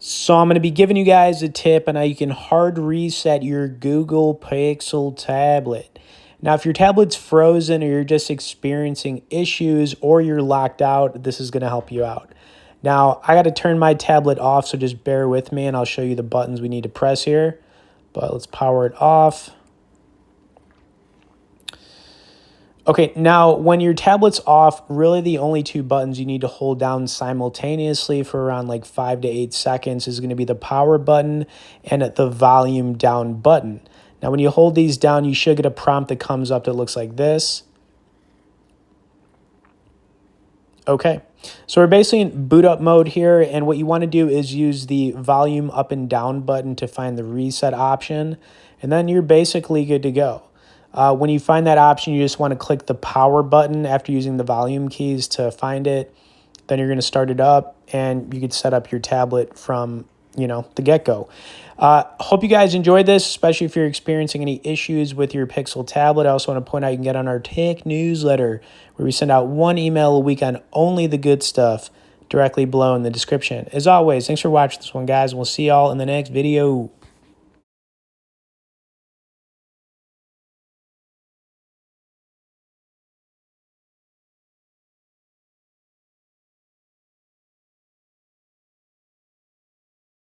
So I'm going to be giving you guys a tip on how you can hard reset your Google Pixel tablet. Now, if your tablet's frozen or you're just experiencing issues or you're locked out, this is going to help you out. Now, I got to turn my tablet off, so just bear with me and I'll show you the buttons we need to press here. But let's power it off. Okay, now when your tablet's off, really the only two buttons you need to hold down simultaneously for around like 5 to 8 seconds is going to be the power button and the volume down button. Now when you hold these down, you should get a prompt that comes up that looks like this. Okay, so we're basically in boot up mode here, and what you want to do is use the volume up and down button to find the reset option, and then you're basically good to go. When you find that option, you just want to click the power button after using the volume keys to find it. Then you're going to start it up, and you could set up your tablet from, the get-go. Hope you guys enjoyed this, especially if you're experiencing any issues with your Pixel tablet. I also want to point out you can get on our tech newsletter, where we send out one email a week on only the good stuff, directly below in the description. As always, thanks for watching this one, guys, and we'll see y'all in the next video.